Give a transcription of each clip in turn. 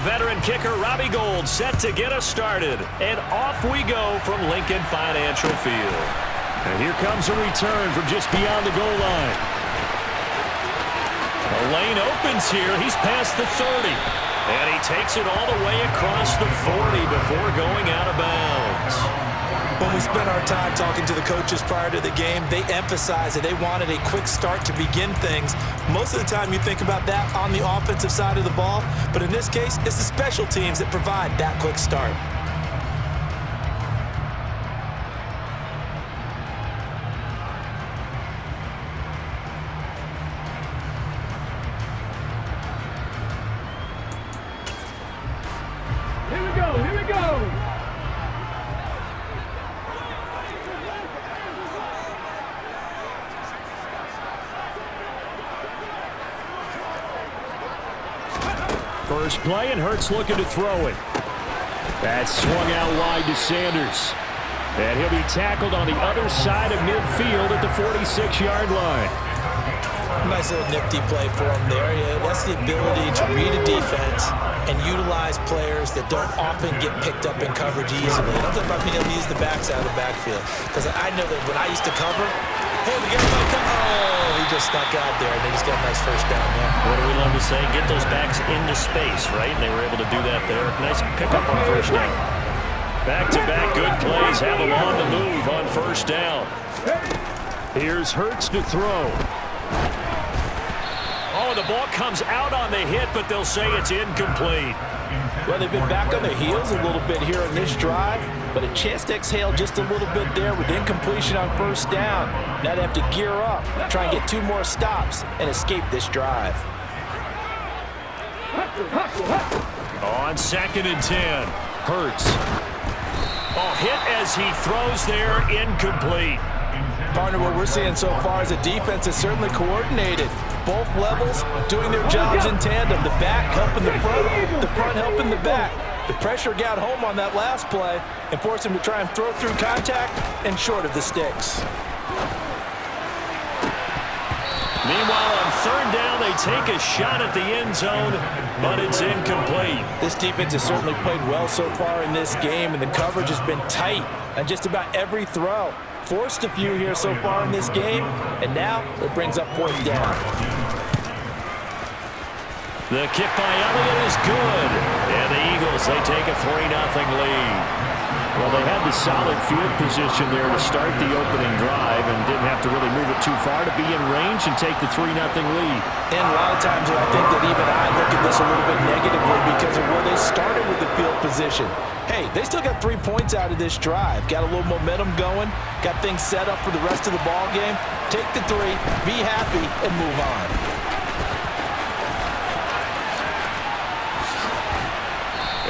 veteran kicker Robbie Gould set to get us started. And off we go from Lincoln Financial Field. And here comes a return from just beyond the goal line. The lane opens here. He's past the 30. And he takes it all the way across the 40 before going out of bounds. When we spent our time talking to the coaches prior to the game, they emphasized that they wanted a quick start to begin things. Most of the time you think about that on the offensive side of the ball, but in this case, it's the special teams that provide that quick start. Here we go. First play, and Hurts looking to throw it. That's swung out wide to Sanders. And he'll be tackled on the other side of midfield at the 46-yard line. Nice little nifty play for him there. Yeah, that's the ability to read a defense and utilize players that don't often get picked up in coverage easily. I'm talking about being able to use the backs out of the backfield. Because I know that when I used to cover, hey, we got to come. Oh, he just snuck out there, and they just got a nice first down there. What do we love to say? Get those backs into space, right? And they were able to do that there. Nice pickup on first down. Back-to-back good plays have them on the move on first down. Here's Hurts to throw. Oh, the ball comes out on the hit, but they'll say it's incomplete. Well, they've been back on their heels a little bit here in this drive, but a chance to exhale just a little bit there with incompletion on first down. Now they have to gear up, try and get 2 more stops, and escape this drive. On 2nd and 10, Hurts. Oh, hit as he throws there, incomplete. Partner, what we're seeing so far is a defense that's certainly coordinated. Both levels doing their jobs in tandem. The back helping the front helping the back. The pressure got home on that last play and forced him to try and throw through contact and short of the sticks. Meanwhile, on 3rd down, they take a shot at the end zone, but it's incomplete. This defense has certainly played well so far in this game, and the coverage has been tight on just about every throw. Forced a few here so far in this game, and now it brings up 4th down. The kick by Elliott is good, and the Eagles, they take a 3-0 lead. Well, they had the solid field position there to start the opening drive and didn't have to really move it too far to be in range and take the 3-0 lead. And a lot of times I think that even I look at this a little bit negatively because of where they started with the field position. Hey, they still got 3 points out of this drive. Got a little momentum going. Got things set up for the rest of the ball game. Take the 3, be happy, and move on.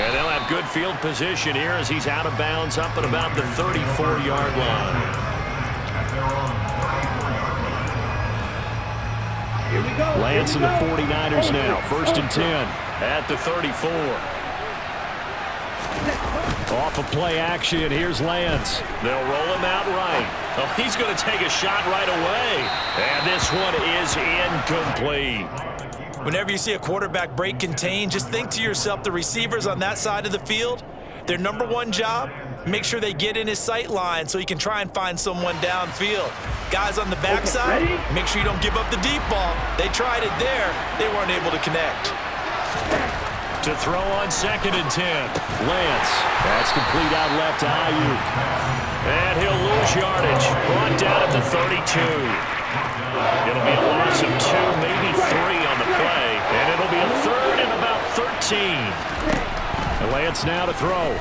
And they'll have good field position here as he's out of bounds up at about the 34-yard line. Here we go. Lance and the 49ers now. 1st and 10. At the 34. Off of play action, here's Lance. They'll roll him out right. Oh, he's going to take a shot right away. And this one is incomplete. Whenever you see a quarterback break contain, just think to yourself, the receivers on that side of the field, their number 1 job, make sure they get in his sight line so he can try and find someone downfield. Guys on the backside, make sure you don't give up the deep ball. They tried it there. They weren't able to connect. To throw on 2nd and 10. Lance. That's complete out left to Ayuk. And he'll lose yardage. Brought down at the 32. It'll be a loss of 2, maybe 3 on the play. And it'll be a 3rd and about 13. And Lance now to throw.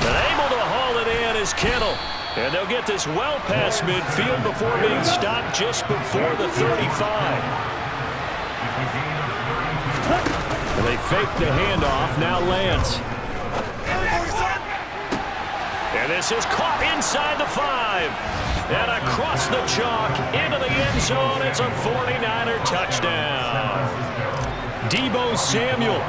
And able to haul it in is Kittle. And they'll get this well past midfield before being stopped just before the 35. And they fake the handoff. Now Lance. And this is caught inside the 5. And across the chalk into the end zone. It's a 49er touchdown. Deebo Samuel.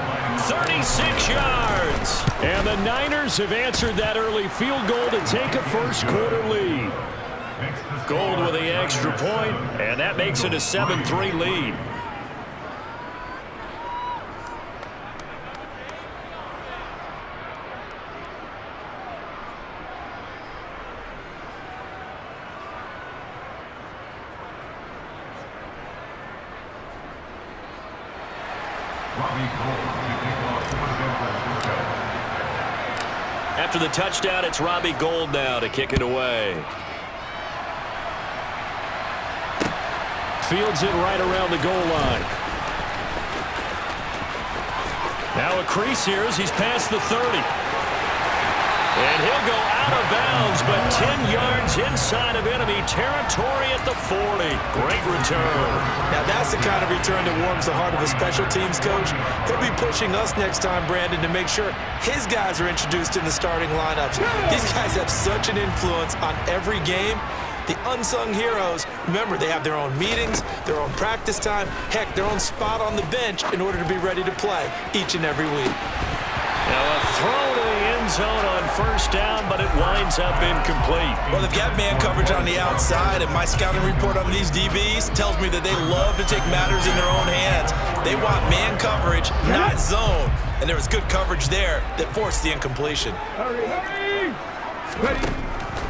36 yards. And the Niners have answered that early field goal to take a first-quarter lead. Gold with the extra point, and that makes it a 7-3 lead. After the touchdown, it's Robbie Gould now to kick it away. Fields it right around the goal line. Now a crease here as he's past the 30. And he'll go out of bounds, but 10 yards inside of enemy territory at the 40. Great return. Now that's the kind of return that warms the heart of a special teams coach. He'll be pushing us next time, Brandon, to make sure his guys are introduced in the starting lineups. These guys have such an influence on every game. The unsung heroes, remember, they have their own meetings, their own practice time, heck, their own spot on the bench in order to be ready to play each and every week. Now a throw to the end zone on first down, but it winds up incomplete. Well, they've got man coverage on the outside, and my scouting report on these DBs tells me that they love to take matters in their own hands. They want man coverage, not zone. And there was good coverage there that forced the incompletion. Hurry! Ready?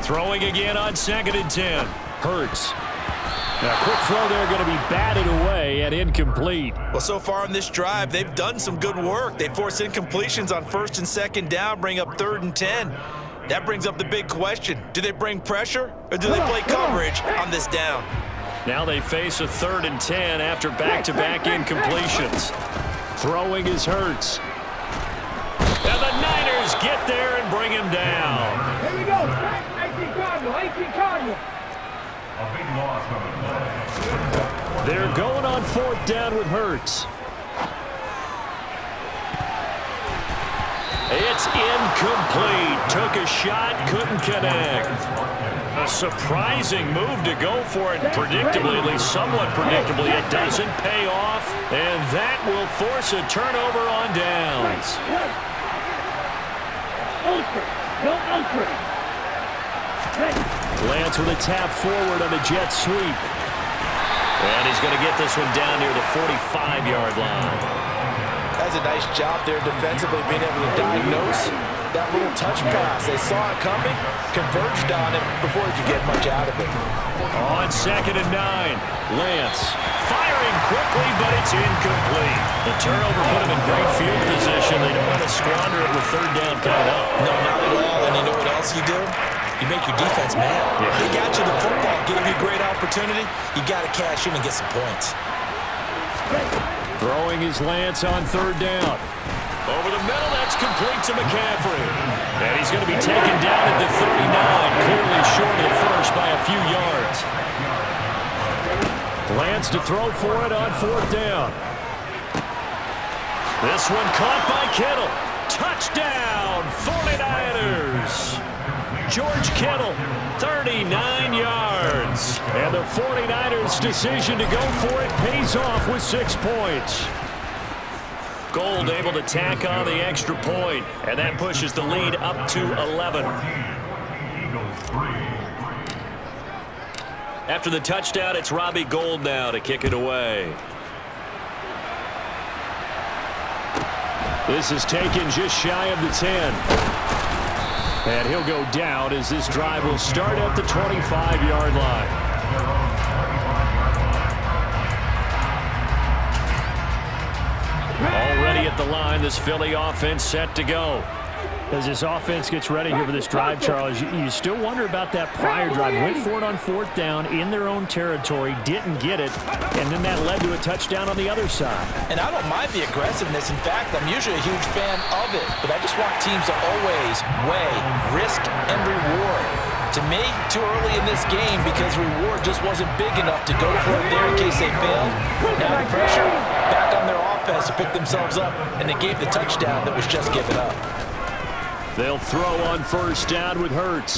Throwing again on 2nd and 10. Hurts. Now, quick throw there going to be batted away and incomplete. Well, so far in this drive, they've done some good work. They forced incompletions on 1st and 2nd down, bring up 3rd and 10. That brings up the big question. Do they bring pressure or do they play coverage on this down? Now they face a 3rd and 10 after back-to-back incompletions. Throwing is Hurts. And the Niners get there and bring him down. Here we go. 18 Cardinal. 18 Cardinal. They're going on 4th down with Hurts. It's incomplete. Took a shot, couldn't connect. A surprising move to go for it predictably, at least somewhat predictably. It doesn't pay off, and that will force a turnover on downs. No ultra. Lance with a tap forward on the jet sweep. And he's going to get this one down near the 45-yard line. That's a nice job there defensively, being able to diagnose that little touch pass. They saw it coming, converged on it before he could get much out of it. On 2nd and 9, Lance. Firing quickly, but it's incomplete. The turnover put him in great field position. They don't want to squander it with 3rd down coming up. No, not at all. And you know what else you do? You make your defense mad. Yeah. They got you the football, gave you a great opportunity. You got to cash in and get some points. Throwing his Lance on 3rd down. Over the middle, that's complete to McCaffrey. And he's going to be taken down at the 39, clearly short of the first by a few yards. Lance to throw for it on 4th down. This one caught by Kittle. Touchdown, 49ers. George Kittle, 39 yards. And the 49ers' decision to go for it pays off with 6 points. Gould able to tack on the extra point, and that pushes the lead up to 11. After the touchdown, it's Robbie Gould now to kick it away. This is taken just shy of the 10. And he'll go down as this drive will start at the 25-yard line. Already at the line, this Philly offense set to go. As this offense gets ready here for this drive, Charles, you still wonder about that prior drive. Went for it on 4th down in their own territory, didn't get it, and then that led to a touchdown on the other side. And I don't mind the aggressiveness. In fact, I'm usually a huge fan of it, but I just want teams to always weigh risk and reward. To me, too early in this game because reward just wasn't big enough to go for it there in case they failed. Now the pressure back on their offense to pick themselves up, and they gave the touchdown that was just given up. They'll throw on 1st down with Hurts.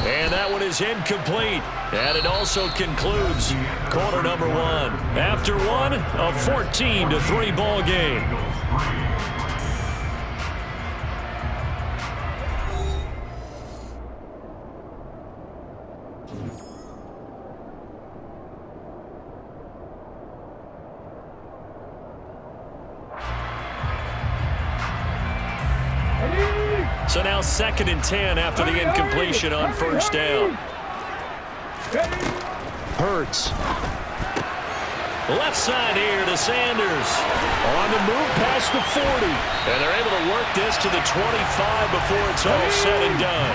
And that one is incomplete. And it also concludes quarter number 1. After one, a 14-3 ball game. So now 2nd and 10 after the incompletion on 1st down. Hurts. Left side here to Sanders. On the move past the 40. And they're able to work this to the 25 before it's all said and done.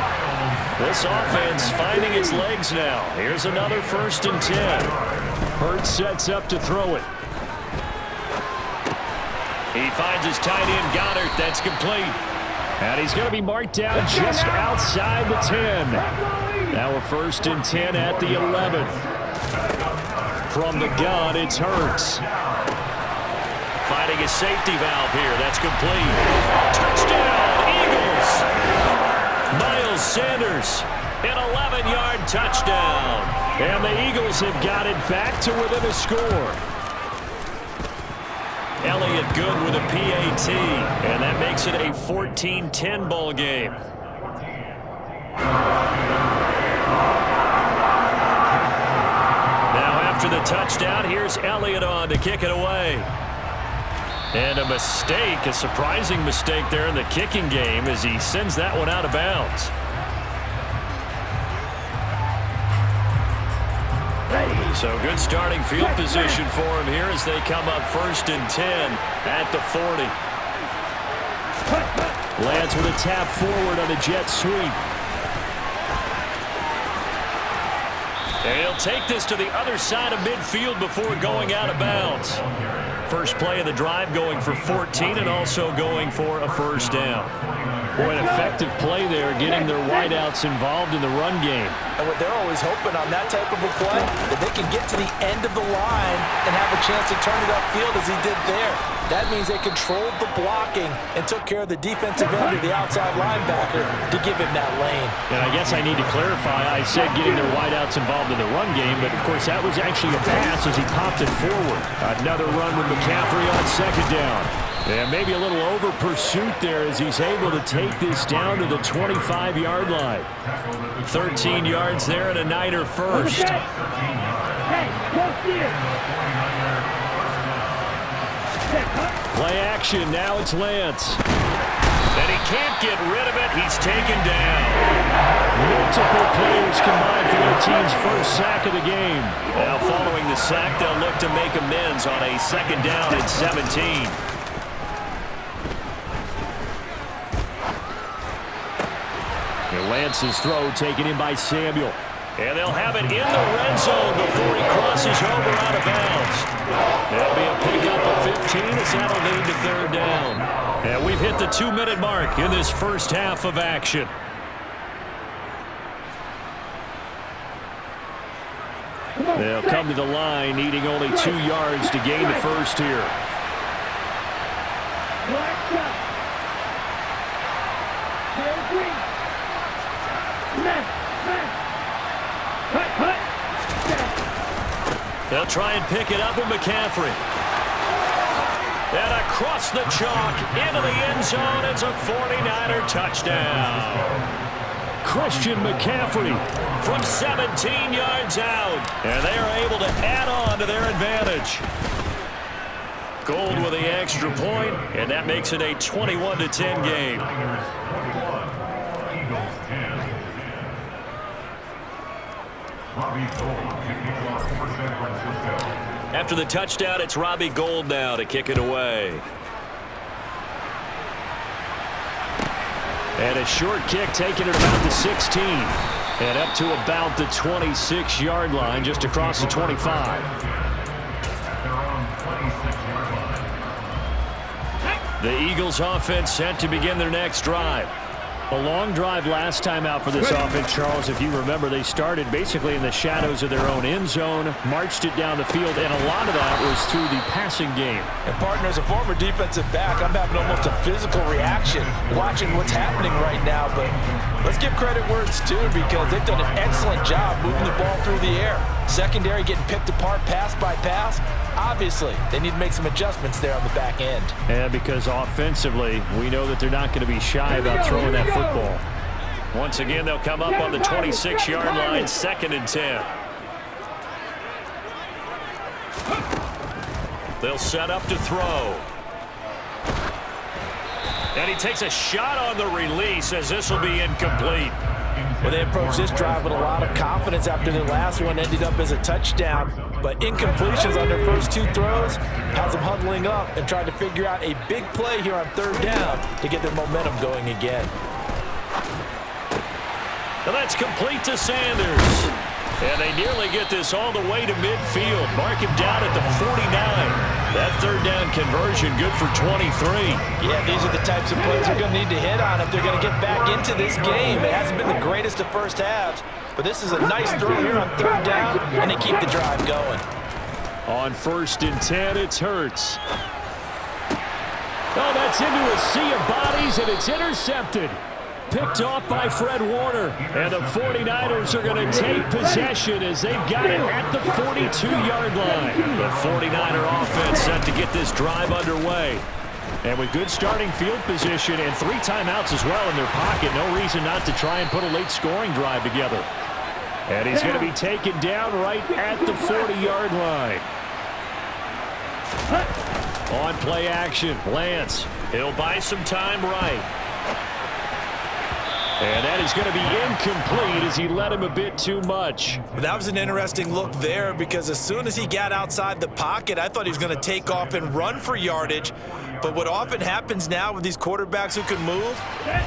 This offense finding its legs now. Here's another 1st and 10. Hurts sets up to throw it. He finds his tight end, Goddard. That's complete. And he's going to be marked down just outside the 10. Now a 1st and 10 at the 11. From the gun, it's Hurts. Finding a safety valve here. That's complete. Touchdown, Eagles. Miles Sanders, an 11-yard touchdown. And the Eagles have got it back to within a score. Elliott good with a PAT, and that makes it a 14-10 ball game. Now after the touchdown, here's Elliott on to kick it away. And a mistake, a surprising mistake there in the kicking game as he sends that one out of bounds. So good starting field position for him here as they come up 1st and 10 at the 40. Lands with a tap forward on a jet sweep. And he'll take this to the other side of midfield before going out of bounds. First play of the drive going for 14 and also going for a 1st down. Boy, an effective play there, getting their wideouts involved in the run game. And what they're always hoping on that type of a play, that they can get to the end of the line and have a chance to turn it upfield as he did there. That means they controlled the blocking and took care of the defensive end of the outside linebacker to give him that lane. And I guess I need to clarify, I said getting their wideouts involved in the run game, but of course that was actually a pass as he popped it forward. Another run with McCaffrey on 2nd down. And maybe a little over pursuit there as he's able to take this down to the 25-yard line. 13 yards there and a Niner first. Play action, now it's Lance. And he can't get rid of it. He's taken down. Multiple players combined for their team's 1st sack of the game. Now following the sack, they'll look to make amends on a 2nd down and 17. Lance's throw taken in by Samuel. And they'll have it in the red zone before he crosses over out of bounds. There'll be a pickup of 15 as that'll lead to 3rd down. And we've hit the 2-minute mark in this first half of action. They'll come to the line needing only 2 yards to gain the 1st here. They'll try and pick it up with McCaffrey. And across the chalk into the end zone. It's a 49er touchdown. Christian McCaffrey from 17 yards out. And they are able to add on to their advantage. Gold with the extra point, and that makes it a 21-10 game. After the touchdown, it's Robbie Gould now to kick it away. And a short kick taken at about the 16. And up to about the 26-yard line, just across the 25. The Eagles offense set to begin their next drive. A long drive last time out for this offense, Charles. If you remember, they started basically in the shadows of their own end zone, marched it down the field, and a lot of that was through the passing game. And partner, as a former defensive back, I'm having almost a physical reaction watching what's happening right now. But let's give credit where it's due because they've done an excellent job moving the ball through the air. Secondary getting picked apart pass by pass. Obviously, they need to make some adjustments there on the back end. And because offensively, we know that they're not going to be shy about throwing that football. Once again, they'll come up on the 26-yard line, 2nd and 10. They'll set up to throw. And he takes a shot on the release as this will be incomplete. Well, they approached this drive with a lot of confidence after their last one ended up as a touchdown. But incompletions on their first two throws has them huddling up and trying to figure out a big play here on third down to get their momentum going again. And that's complete to Sanders. And they nearly get this all the way to midfield. Mark him down at the 49. That third down conversion good for 23. Yeah, these are the types of plays they're going to need to hit on if they're going to get back into this game. It hasn't been the greatest of first halves, but this is a nice throw here on third down, and they keep the drive going. On 1st and 10, it's Hurts. Oh, that's into a sea of bodies, and it's intercepted. Picked off by Fred Warner. And the 49ers are going to take possession as they've got it at the 42-yard line. The 49er offense set to get this drive underway. And with good starting field position and 3 timeouts as well in their pocket, no reason not to try and put a late scoring drive together. And he's going to be taken down right at the 40-yard line. On play action, Lance. He'll buy some time right. And that is going to be incomplete as he led him a bit too much. That was an interesting look there because as soon as he got outside the pocket, I thought he was going to take off and run for yardage. But what often happens now with these quarterbacks who can move,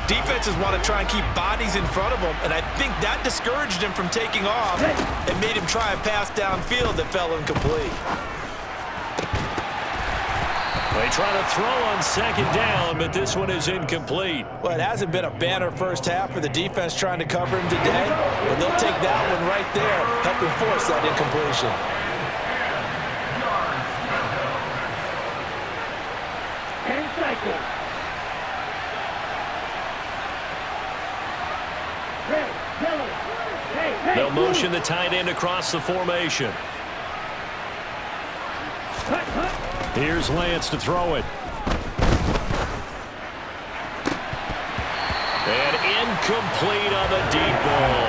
defenses want to try and keep bodies in front of them, and I think that discouraged him from taking off and made him try a pass downfield that fell incomplete. They try to throw on second down, but this one is incomplete. Well, it hasn't been a banner first half for the defense trying to cover him today, but they'll take that one right there, helping force that incompletion. They'll motion the tight end across the formation. Here's Lance to throw it. And incomplete on the deep ball.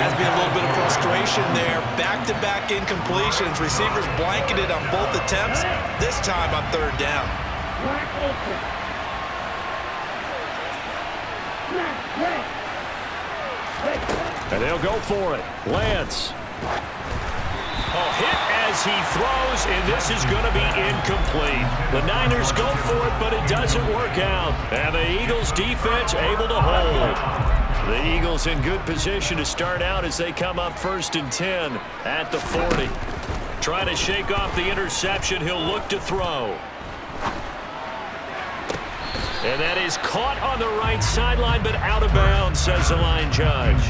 Has been a little bit of frustration there. Back-to-back incompletions. Receivers blanketed on both attempts, this time on third down. And they'll go for it. Lance. Oh, hit as he throws, and this is going to be incomplete. The Niners go for it, but it doesn't work out. And the Eagles defense able to hold. The Eagles in good position to start out as they come up 1st and 10 at the 40. Trying to shake off the interception. He'll look to throw. And that is caught on the right sideline, but out of bounds, says the line judge.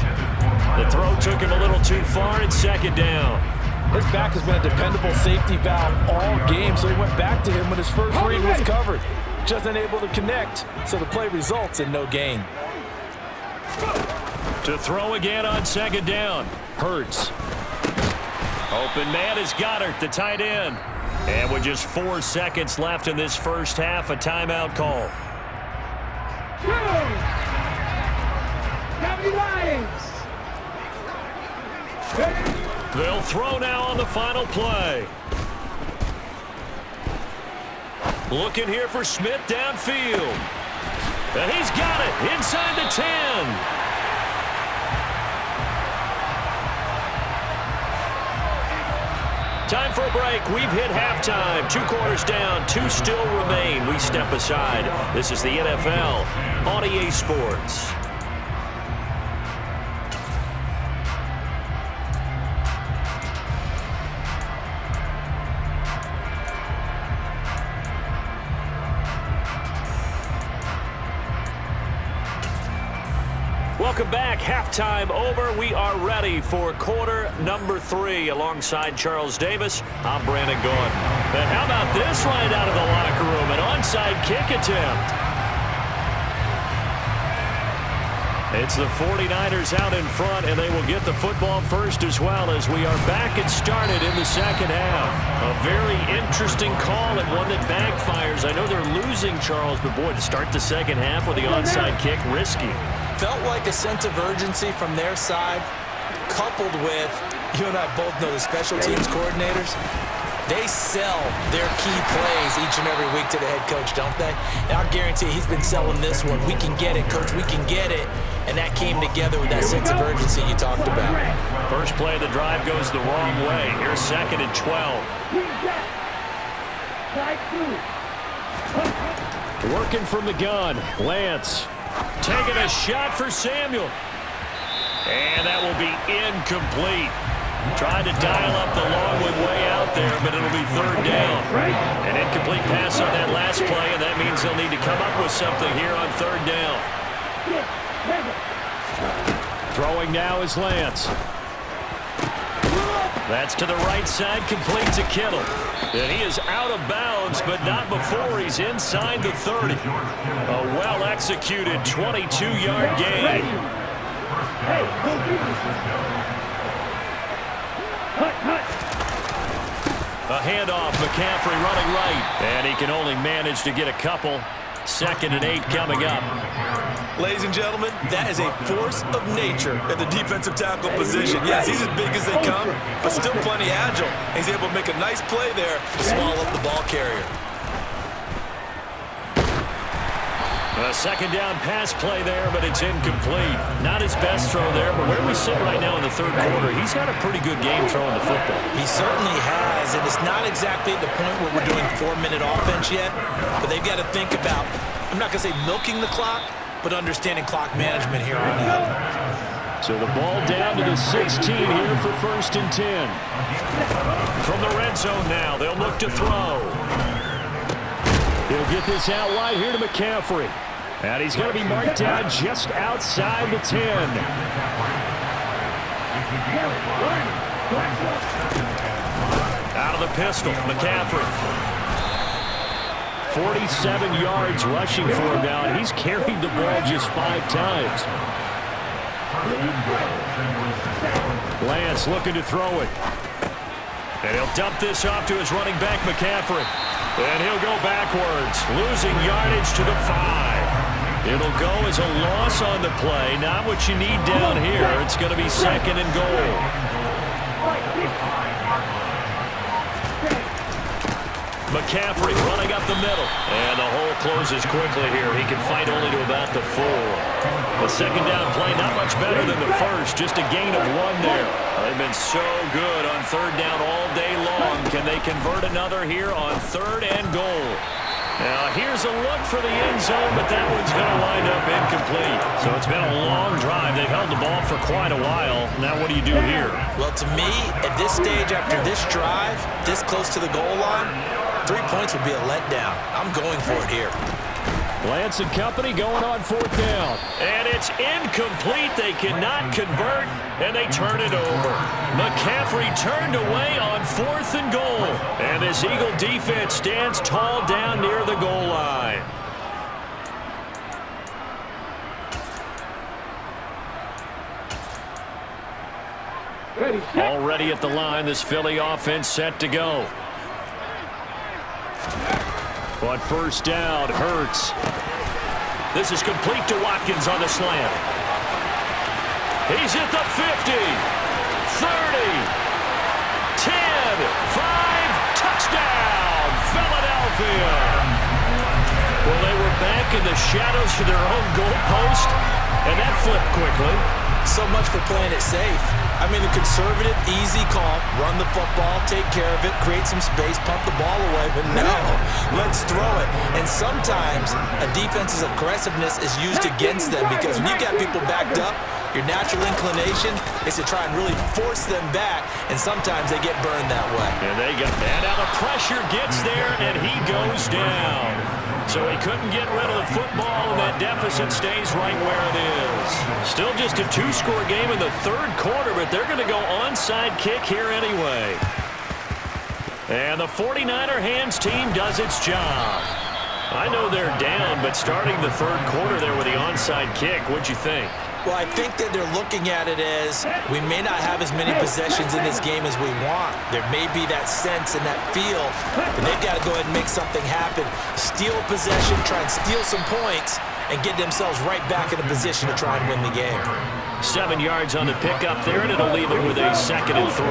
The throw took him a little too far, and second down. His back has been a dependable safety valve all game, so he went back to him when his first read was covered. Just unable to connect, so the play results in no gain. To throw again on second down. Hurts. Open man is Goddard, the tight end. And with just 4 seconds left in this first half, a timeout call. They'll throw now on the final play. Looking here for Smith downfield. And he's got it inside the 10. Time for a break. We've hit halftime. 2 quarters down, 2 still remain. We step aside. This is the NFL on EA Sports. Welcome back. Halftime over. We are ready for quarter number 3 alongside Charles Davis. I'm Brandon Gordon. And how about this right out of the locker room? An onside kick attempt. It's the 49ers out in front, and they will get the football first as well as we are back and started in the second half. A very interesting call and one that backfires. I know they're losing, Charles, but boy, to start the second half with the onside kick, risky. Felt like a sense of urgency from their side, coupled with, you and I both know the special teams coordinators. They sell their key plays each and every week to the head coach, don't they? And I'll guarantee he's been selling this one. We can get it, coach. We can get it. And that came together with that sense of urgency you talked about. First play of the drive goes the wrong way. Here's 2nd and 12. Working from the gun. Lance. Taking a shot for Samuel. And that will be incomplete. Trying to dial up the Longwood way out there, but it'll be 3rd down. An incomplete pass on that last play, and that means they'll need to come up with something here on 3rd down. Throwing now is Lance. That's to the right side, complete to Kittle. And he is out of bounds, but not before he's inside the 30. A well-executed 22-yard gain. A handoff, McCaffrey running right. And he can only manage to get a couple. 2nd and 8 coming up. Ladies and gentlemen, that is a force of nature at the defensive tackle position. Yes, he's as big as they come, but still plenty agile. He's able to make a nice play there to swallow up the ball carrier. A 2nd down pass play there, but it's incomplete. Not his best throw there, but where we sit right now in the 3rd quarter, he's had a pretty good game throwing the football. He certainly has, and it's not exactly at the point where we're doing 4-minute offense yet, but they've got to think about, I'm not going to say milking the clock, but understanding clock management here on out. So the ball down to the 16 here for 1st and 10. From the red zone now, they'll look to throw. He'll get this out wide here to McCaffrey. And he's going to be marked down just outside the 10. Out of the pistol, McCaffrey. 47 yards rushing for him now, and he's carried the ball just 5 times. Lance looking to throw it. And he'll dump this off to his running back, McCaffrey. And he'll go backwards, losing yardage to the 5. It'll go as a loss on the play. Not what you need down here. It's going to be 2nd and goal. McCaffrey running up the middle. And the hole closes quickly here. He can fight only to about the 4. The 2nd down play not much better than the first. Just a gain of 1 there. They've been so good on 3rd down all day long. Can they convert another here on 3rd and goal? Now here's a look for the end zone, but that one's going to wind up incomplete. So it's been a long drive. They've held the ball for quite a while. Now what do you do here? Well, to me, at this stage after this drive, this close to the goal line, 3 points would be a letdown. I'm going for it here. Lance and company going on 4th down. And it's incomplete. They cannot convert, and they turn it over. McCaffrey turned away on 4th and goal. And this Eagle defense stands tall down near the goal line. Already at the line, this Philly offense set to go. On 1st down, Hurts. This is complete to Watkins on the slant. He's at the 50, 30, 10, 5, touchdown, Philadelphia. Well, they were back in the shadows for their own goal post, and that flipped quickly. So much for playing it safe. I mean, the conservative, easy call, run the football, take care of it, create some space, pump the ball away. But no, let's throw it. And sometimes a defense's aggressiveness is used against them because when you got people backed up, your natural inclination is to try and really force them back, and sometimes they get burned that way. And they got that. Now the pressure gets there, and he goes down. So he couldn't get rid of the football, and that deficit stays right where it is. Still just a 2-score game in the 3rd quarter, but they're going to go onside kick here anyway. And the 49er hands team does its job. I know they're down, but starting the 3rd quarter there with the onside kick, what'd you think? Well, I think that they're looking at it as we may not have as many possessions in this game as we want. There may be that sense and that feel, but they've got to go ahead and make something happen. Steal possession, try and steal some points, and get themselves right back in a position to try and win the game. 7 yards on the pickup there, and it'll leave it with a 2nd and 3.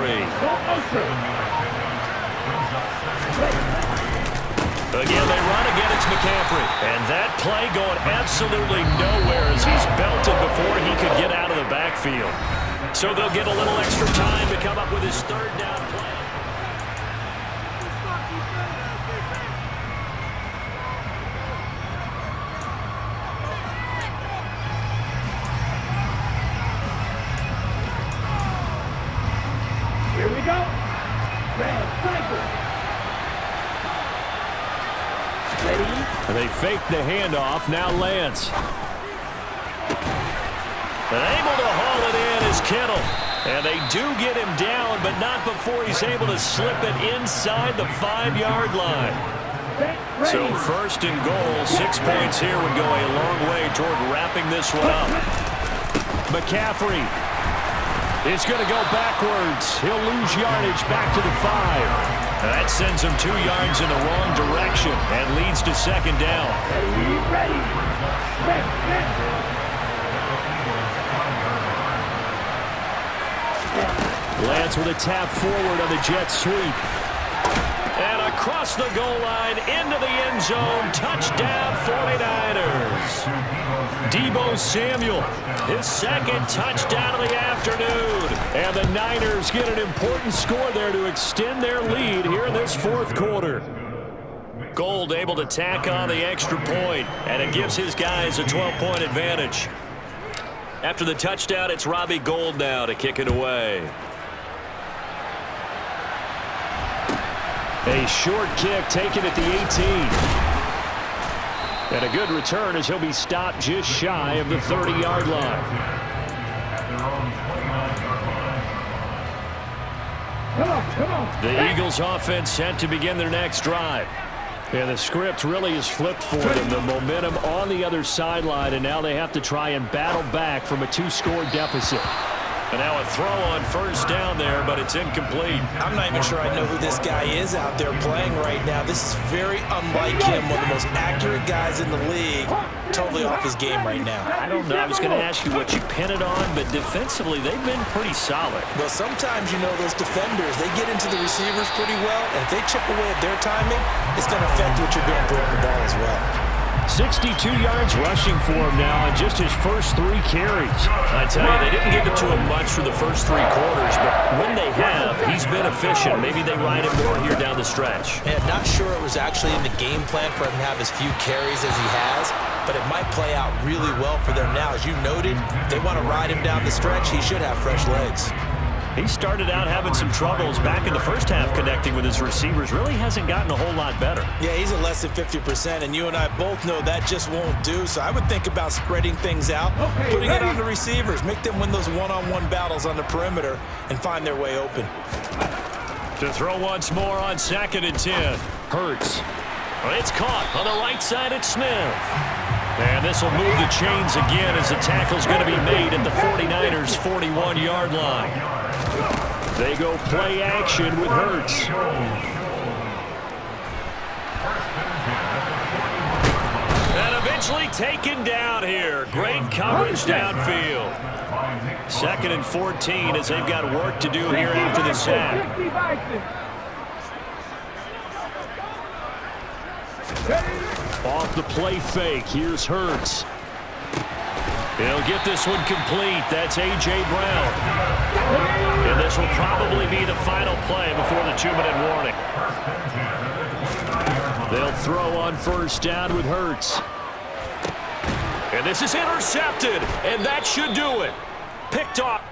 Again, they run. Again, it's McCaffrey. And that play going absolutely nowhere as he's belted before he could get out of the backfield. So they'll get a little extra time to come up with his third down play. Here we go. Red cycle. Ready? And they fake the handoff. Now Lance. And able to haul it in is Kittle. And they do get him down, but not before he's able to slip it inside the 5-yard line. So first and goal, 6 points here would go a long way toward wrapping this one up. McCaffrey is going to go backwards. He'll lose yardage back to the 5. That sends him 2 yards in the wrong direction and leads to second down. Ready. Set. Lance with a tap forward on the jet sweep. And across the goal line into the end zone. Touchdown 49ers. Deebo Samuel, his second touchdown of the afternoon. And the Niners get an important score there to extend their lead here in this fourth quarter. Gold able to tack on the extra point, and it gives his guys a 12-point advantage. After the touchdown, it's Robbie Gould now to kick it away. A short kick taken at the 18. And a good return as he'll be stopped just shy of the 30-yard line. Come on. The Eagles offense set to begin their next drive. And the script really is flipped for them. The momentum on the other sideline, and now they have to try and battle back from a 2-score deficit. And now a throw on first down there, but it's incomplete. I'm not even sure I know who this guy is out there playing right now. This is very unlike him, one of the most accurate guys in the league. Totally off his game right now. I don't know. I was going to ask you what you pin it on, but defensively, they've been pretty solid. Well, sometimes, you know, those defenders, they get into the receivers pretty well, and if they chip away at their timing, it's going to affect what you're doing throwing the ball as well. 62 yards rushing for him now on just his first 3 carries. I tell you, they didn't give it to him much for the first 3 quarters, but when they have, he's been efficient. Maybe they ride him more here down the stretch. Man, not sure it was actually in the game plan for him to have as few carries as he has, but it might play out really well for them now. As you noted, if they want to ride him down the stretch, he should have fresh legs. He started out having some troubles back in the first half connecting with his receivers. Really hasn't gotten a whole lot better. Yeah, he's at less than 50%, and you and I both know that just won't do. So I would think about spreading things out, putting it on the receivers, make them win those one-on-one battles on the perimeter, and find their way open. To throw once more on 2nd and 10. Hurts. It's caught on the right side at Smith. And this will move the chains again as the tackle's going to be made at the 49ers' 41-yard line. They go play action with Hurts. And eventually taken down here. Great coverage downfield. 2nd and 14 as they've got work to do here after the sack. Off the play fake, here's Hurts. He'll get this one complete. That's A.J. Brown. And this will probably be the final play before the 2-minute warning. They'll throw on first down with Hurts. And this is intercepted, and that should do it. Picked off.